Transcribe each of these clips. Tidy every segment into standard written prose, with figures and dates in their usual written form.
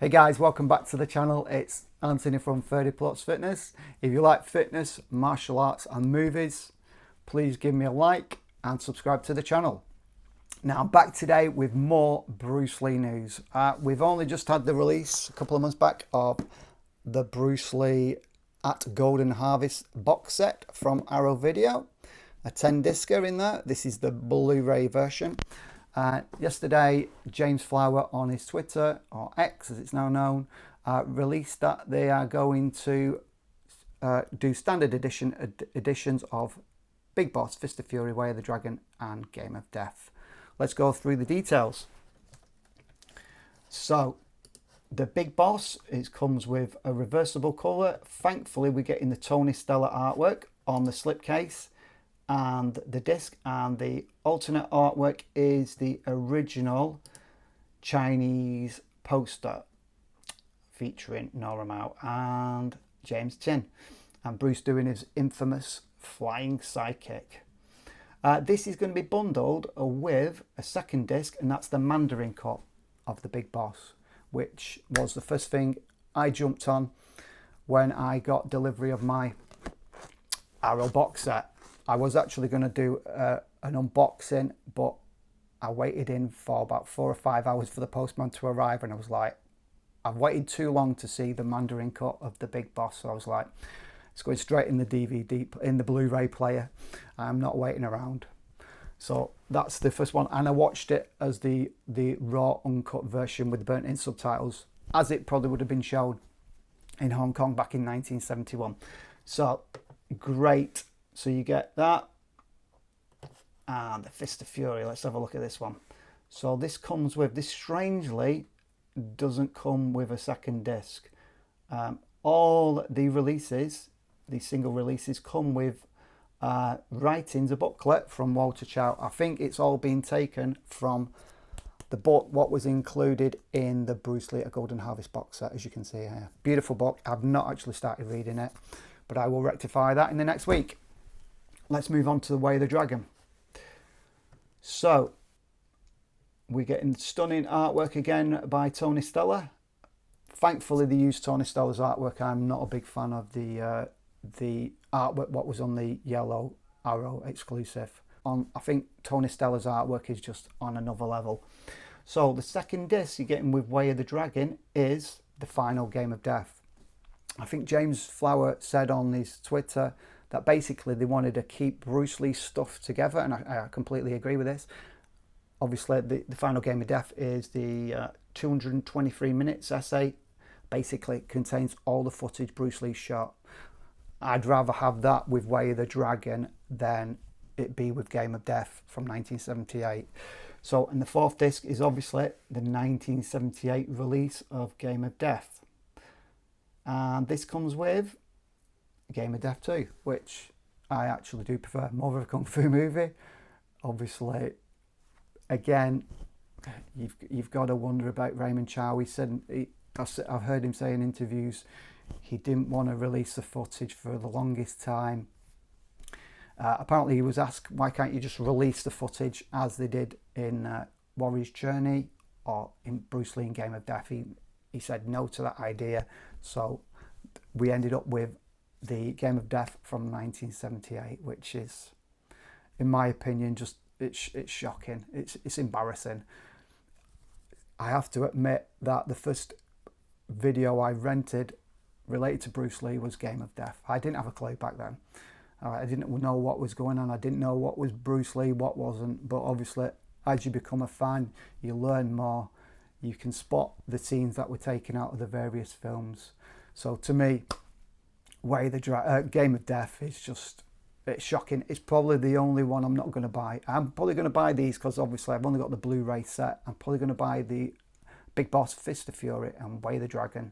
Hey guys, welcome back to the channel. It's Anthony from 30 Plots Fitness. If you like fitness, martial arts and movies, please give me a like and subscribe to the channel. Now I'm back today with more Bruce Lee news. We've only just had the release a couple of months back of the Bruce Lee at Golden Harvest box set from Arrow Video. A 10-discer in there. This is the Blu-ray version. Yesterday, James Flower on his Twitter, or X as it's now known, released that they are going to do standard editions of Big Boss, Fist of Fury, Way of the Dragon and Game of Death. Let's go through the details. So, the Big Boss comes with a reversible cover. Thankfully, we're getting the Tony Stella artwork on the slipcase and the disc, and the alternate artwork is the original Chinese poster featuring Nora Mao and James Chin, and Bruce doing his infamous flying sidekick. This is going to be bundled with a second disc, and that's the Mandarin cut of the Big Boss, which was the first thing I jumped on when I got delivery of my Arrow box set. I was actually going to do an unboxing, but I waited in for about 4 or 5 hours for the postman to arrive, and I was like, I've waited too long to see the Mandarin cut of the Big Boss, so I was like, it's going straight in the DVD, in the Blu-ray player. I'm not waiting around. So that's the first one, and I watched it as the raw uncut version with the burnt in subtitles, as it probably would have been shown in Hong Kong back in 1971. So great. So you get that and the Fist of Fury. Let's have a look at this one. So this comes with, this strangely doesn't come with a second disc. All the releases, these single releases, come with writings, a booklet from Walter Chow. I think it's all been taken from the book, what was included in the Bruce Lee at Golden Harvest box set, as you can see here. Beautiful book. I've not actually started reading it, but I will rectify that in the next week. Let's move on to the Way of the Dragon. So we're getting stunning artwork again by Tony Stella. Thankfully they used Tony Stella's artwork. I'm not a big fan of the artwork what was on the Yellow Arrow exclusive. I think Tony Stella's artwork is just on another level. So the second disc you're getting with Way of the Dragon is the final Game of Death. I think James Flower said on his Twitter that basically they wanted to keep Bruce Lee's stuff together, and I completely agree with this. Obviously, the final Game of Death is the 223 minutes essay. Basically, it contains all the footage Bruce Lee shot. I'd rather have that with Way of the Dragon than it be with Game of Death from 1978. So, and the fourth disc is obviously the 1978 release of Game of Death. And this comes with Game of Death 2, which I actually do prefer, more of a kung fu movie. Obviously, again, you've got to wonder about Raymond Chow. He said, I've heard him say in interviews, he didn't want to release the footage for the longest time. Apparently he was asked, why can't you just release the footage as they did in Warrior's Journey or in Bruce Lee in Game of Death? He said no to that idea. So we ended up with the Game of Death from 1978, which is, in my opinion, just it's shocking. It's embarrassing. I have to admit that the first video I rented related to Bruce Lee was Game of Death. I didn't have a clue back then. I didn't know what was going on. I didn't know what was Bruce Lee, what wasn't. But obviously, as you become a fan, you learn more. You can spot the scenes that were taken out of the various films. So to me, Game of Death is just, it's shocking. It's probably the only one I'm not going to buy. I'm probably going to buy these because obviously I've only got the Blu-ray set. I'm probably going to buy the Big Boss, Fist of Fury and Way of the Dragon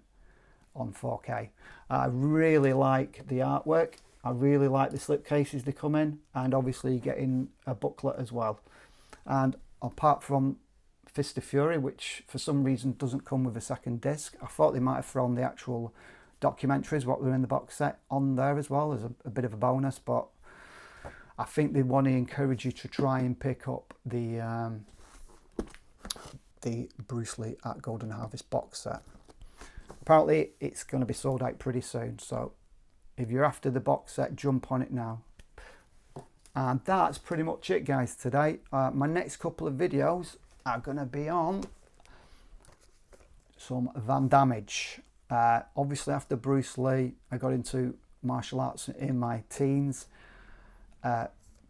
on 4K. I really like the artwork. I really like the slipcases they come in, and obviously you're getting a booklet as well. And apart from Fist of Fury, which for some reason doesn't come with a second disc, I thought they might have thrown the actual documentaries, what were in the box set, on there as well as a bit of a bonus, but I think they want to encourage you to try and pick up the Bruce Lee at Golden Harvest box set. Apparently it's going to be sold out pretty soon, so if you're after the box set, jump on it now. And that's pretty much it, guys, today. My next couple of videos are going to be on some Van Damme. Obviously after Bruce Lee, I got into martial arts in my teens.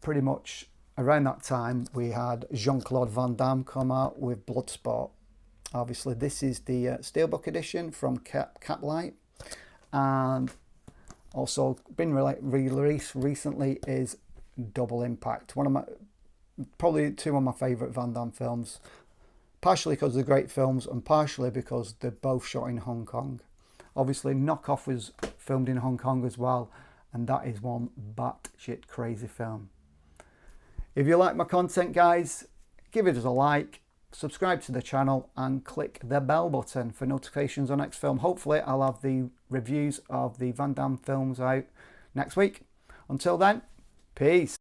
Pretty much around that time we had Jean-Claude Van Damme come out with Bloodsport. Obviously this is the Steelbook edition from Caplight, and also been released recently is Double Impact, one of my, probably two of my favourite Van Damme films, partially because they're great films and partially because they're both shot in Hong Kong. Obviously Knockoff was filmed in Hong Kong as well, and that is one batshit crazy film. If you like my content, guys, give it a like, subscribe to the channel and click the bell button for notifications on next film. Hopefully I'll have the reviews of the Van Damme films out next week. Until then, peace.